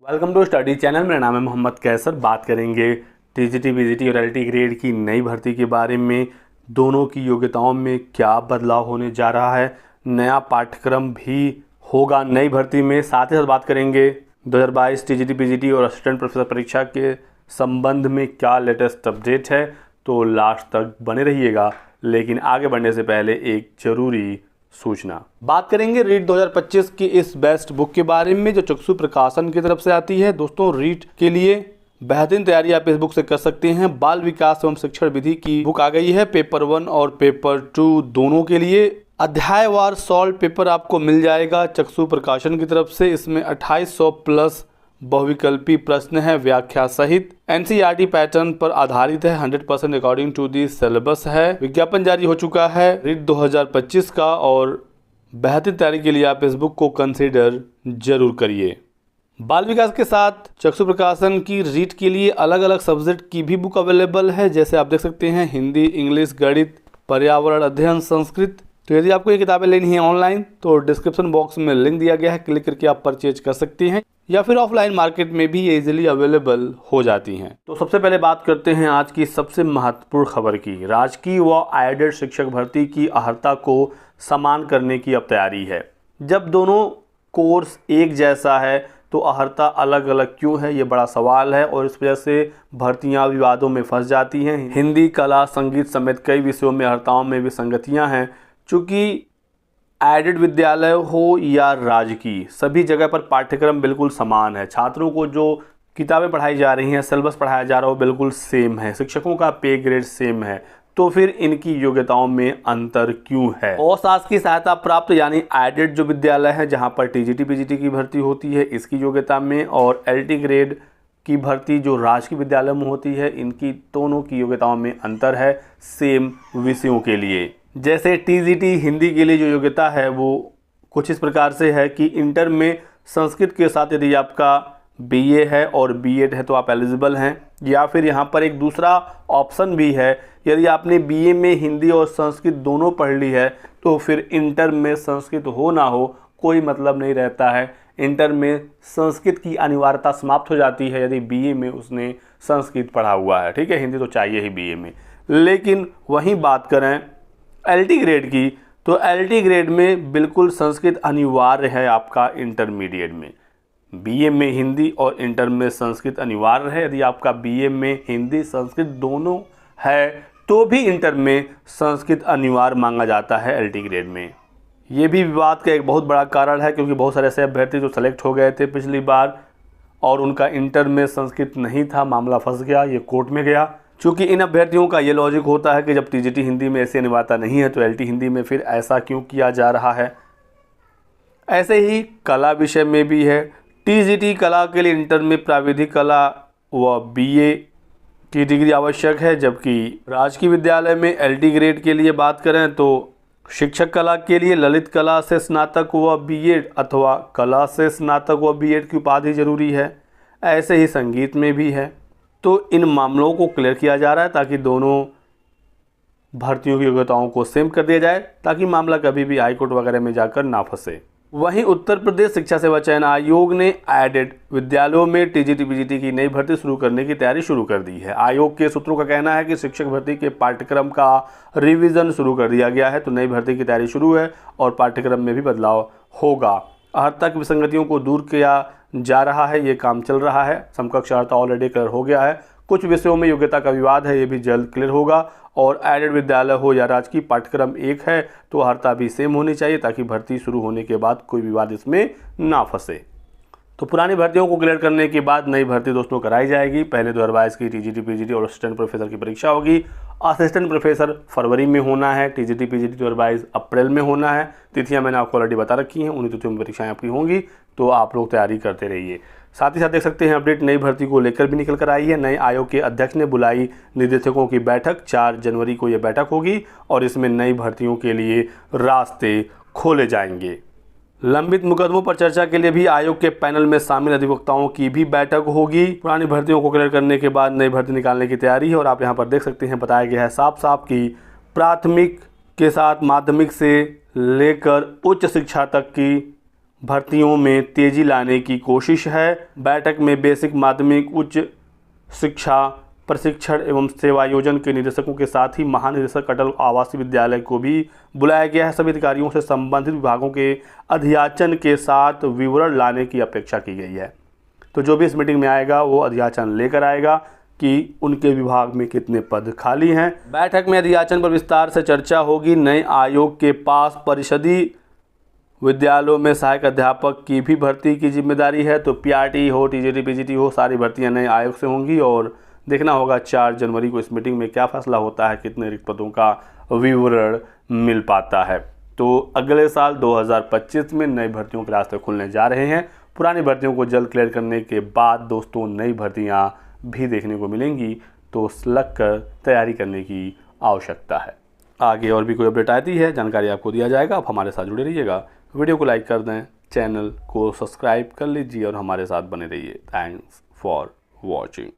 Welcome to study channel. मेरा नाम है मोहम्मद कैसर। बात करेंगे टीजीटी, पीजीटी और एलटी ग्रेड की नई भर्ती के बारे में। दोनों की योग्यताओं में क्या बदलाव होने जा रहा है, नया पाठ्यक्रम भी होगा नई भर्ती में। साथ ही साथ बात करेंगे 2022 टीजीटी, पीजीटी और असिस्टेंट प्रोफेसर परीक्षा के संबंध में क्या लेटेस्ट अपडेट है। तो लास्ट तक बने रहिएगा। लेकिन आगे बढ़ने से पहले एक ज़रूरी सूचना, बात करेंगे रीट 2025 की इस बेस्ट बुक के बारे में जो चक्षु प्रकाशन की तरफ से आती है। दोस्तों, रीट के लिए बेहतरीन तैयारी आप इस बुक से कर सकते हैं। बाल विकास एवं शिक्षण विधि की बुक आ गई है। पेपर 1 और पेपर 2 दोनों के लिए अध्यायवार सॉल्व पेपर आपको मिल जाएगा चक्षु प्रकाशन की तरफ से। इसमें 2800 प्लस बहुविकल्पी प्रश्न है, व्याख्या सहित। एनसीईआरटी पैटर्न पर आधारित है, 100% अकॉर्डिंग टू दी सिलेबस है। विज्ञापन जारी हो चुका है रीट 2025 का और बेहतर तैयारी के लिए आप इस बुक को कंसीडर जरूर करिए। बाल विकास के साथ चक्षु प्रकाशन की रीट के लिए अलग अलग सब्जेक्ट की भी बुक अवेलेबल है। जैसे आप देख सकते हैं हिंदी, इंग्लिश, गणित, पर्यावरण अध्ययन, संस्कृत। तो यदि आपको ये किताबें लेनी है ऑनलाइन तो डिस्क्रिप्शन बॉक्स में लिंक दिया गया है, क्लिक करके आप परचेज कर सकते हैं या फिर ऑफलाइन मार्केट में भी ये इजीली अवेलेबल हो जाती हैं। तो सबसे पहले बात करते हैं आज की सबसे महत्वपूर्ण खबर की। राजकीय व एडेड शिक्षक भर्ती की अर्हता को समान करने की अब तैयारी है। जब दोनों कोर्स एक जैसा है तो अर्हता अलग अलग क्यों है, ये बड़ा सवाल है और इस वजह से भर्तियां विवादों में फंस जाती हैं। हिंदी, कला, संगीत समेत कई विषयों में अर्हताओं में विसंगतियां हैं। चूँकि एडेड विद्यालय हो या राजकीय, सभी जगह पर पाठ्यक्रम बिल्कुल समान है। छात्रों को जो किताबें पढ़ाई जा रही हैं, सिलेबस पढ़ाया जा रहा हो बिल्कुल सेम है, शिक्षकों का पे ग्रेड सेम है। तो फिर इनकी योग्यताओं में अंतर क्यों है। औशास की सहायता प्राप्त यानी एडेड जो विद्यालय है जहां पर टीजीटी, पीजीटी की भर्ती होती है, इसकी योग्यता में, और एलटी ग्रेड की भर्ती जो राजकीय विद्यालय में होती है, इनकी दोनों की योग्यताओं में अंतर है सेम विषयों के लिए। जैसे टीजीटी हिंदी के लिए जो योग्यता है वो कुछ इस प्रकार से है कि इंटर में संस्कृत के साथ यदि आपका बीए है और बीएड है तो आप एलिजिबल हैं। या फिर यहाँ पर एक दूसरा ऑप्शन भी है, यदि आपने बीए में हिंदी और संस्कृत दोनों पढ़ ली है तो फिर इंटर में संस्कृत हो ना हो कोई मतलब नहीं रहता है। इंटर में संस्कृत की अनिवार्यता समाप्त हो जाती है यदि बीए में उसने संस्कृत पढ़ा हुआ है। ठीक है, हिंदी तो चाहिए ही बीए में। लेकिन वहीं बात करें एलटी ग्रेड की, तो एलटी ग्रेड में बिल्कुल संस्कृत अनिवार्य है आपका इंटरमीडिएट में। बीए में हिंदी और इंटर में संस्कृत अनिवार्य है। यदि आपका बीए में हिंदी संस्कृत दोनों है तो भी इंटर में संस्कृत अनिवार्य मांगा जाता है एलटी ग्रेड में। ये भी विवाद का एक बहुत बड़ा कारण है क्योंकि बहुत सारे ऐसे अभ्यर्थी जो सेलेक्ट हो गए थे पिछली बार और उनका इंटर में संस्कृत नहीं था, मामला फंस गया, ये कोर्ट में गया। चूँकि इन अभ्यर्थियों का ये लॉजिक होता है कि जब टीजीटी हिंदी में ऐसी अनिवार्यता नहीं है तो एलटी हिंदी में फिर ऐसा क्यों किया जा रहा है। ऐसे ही कला विषय में भी है। टीजीटी कला के लिए इंटर में प्राविधिक कला व बीए की डिग्री आवश्यक है, जबकि राजकीय विद्यालय में एलटी ग्रेड के लिए बात करें तो शिक्षक कला के लिए ललित कला से स्नातक व बीएड अथवा कला से स्नातक व बीएड की उपाधि जरूरी है। ऐसे ही संगीत में भी है। तो इन मामलों को क्लियर किया जा रहा है ताकि दोनों भर्तियों की योग्यताओं को सेम कर दिया जाए ताकि मामला कभी भी हाईकोर्ट वगैरह में जाकर ना फंसे। वहीं उत्तर प्रदेश शिक्षा सेवा चयन आयोग ने एडेड विद्यालयों में टीजीटी, पीजीटी की नई भर्ती शुरू करने की तैयारी शुरू कर दी है। आयोग के सूत्रों का कहना है कि शिक्षक भर्ती के पाठ्यक्रम का रिवीजन शुरू कर दिया गया है, तो नई भर्ती की तैयारी शुरू है और पाठ्यक्रम में भी बदलाव होगा। अर्हता की विसंगतियों को दूर किया जा रहा है, ये काम चल रहा है। समकक्ष अर्हता ऑलरेडी क्लियर हो गया है। कुछ विषयों में योग्यता का विवाद है, ये भी जल्द क्लियर होगा। और एडेड विद्यालय हो या राजकीय, पाठ्यक्रम एक है तो अर्हता भी सेम होनी चाहिए ताकि भर्ती शुरू होने के बाद कोई विवाद इसमें ना फंसे। तो पुरानी भर्तियों को क्लियर करने के बाद नई भर्ती दोस्तों कराई जाएगी। पहले 2022 की टीजीटी, पीजीटी और असिस्टेंट प्रोफेसर की परीक्षा होगी। असिस्टेंट प्रोफेसर फरवरी में होना है, टीजीटी, पीजीटी 2022 अप्रैल में होना है। तिथियां मैंने आपको ऑलरेडी बता रखी हैं, उन्हीं तिथियों में परीक्षाएं आपकी होंगी, तो आप लोग तैयारी करते रहिए। साथ ही साथ देख सकते हैं अपडेट नई भर्ती को लेकर भी निकल कर आई है। नए आयोग के अध्यक्ष ने बुलाई निदेशकों की बैठक, 4 जनवरी को ये बैठक होगी और इसमें नई भर्तियों के लिए रास्ते खोले जाएंगे। लंबित मुकदमों पर चर्चा के लिए भी आयोग के पैनल में शामिल अधिवक्ताओं की भी बैठक होगी। पुरानी भर्तियों को क्लियर करने के बाद नई भर्ती निकालने की तैयारी है और आप यहाँ पर देख सकते हैं बताया गया है साफ साफ कि प्राथमिक के साथ माध्यमिक से लेकर उच्च शिक्षा तक की भर्तियों में तेजी लाने की कोशिश है। बैठक में बेसिक, माध्यमिक, उच्च शिक्षा प्रशिक्षण एवं सेवायोजन के निदेशकों के साथ ही महानिदेशक अटल आवासीय विद्यालय को भी बुलाया गया है। सभी अधिकारियों से संबंधित विभागों के अध्याचन के साथ विवरण लाने की अपेक्षा की गई है। तो जो भी इस मीटिंग में आएगा वो अध्याचन लेकर आएगा कि उनके विभाग में कितने पद खाली हैं। बैठक में अध्याचन पर विस्तार से चर्चा होगी। नए आयोग के पास परिषदीय विद्यालयों में सहायक अध्यापक की भी भर्ती की जिम्मेदारी है। तो पीआरटी हो, टीजीटी, पीजीटी हो, सारी भर्तियां नए आयोग से होंगी और देखना होगा 4 जनवरी को इस मीटिंग में क्या फैसला होता है, कितने रिक्त पदों का विवरण मिल पाता है। तो अगले साल 2025 में नई भर्तियों के रास्ते खुलने जा रहे हैं। पुरानी भर्तियों को जल्द क्लियर करने के बाद दोस्तों नई भर्तियां भी देखने को मिलेंगी, तो लग कर तैयारी करने की आवश्यकता है। आगे और भी कोई अपडेट आती है, जानकारी आपको दिया जाएगा। आप हमारे साथ जुड़े रहिएगा, वीडियो को लाइक कर दें, चैनल को सब्सक्राइब कर लीजिए और हमारे साथ बने रहिए। Thanks for watching.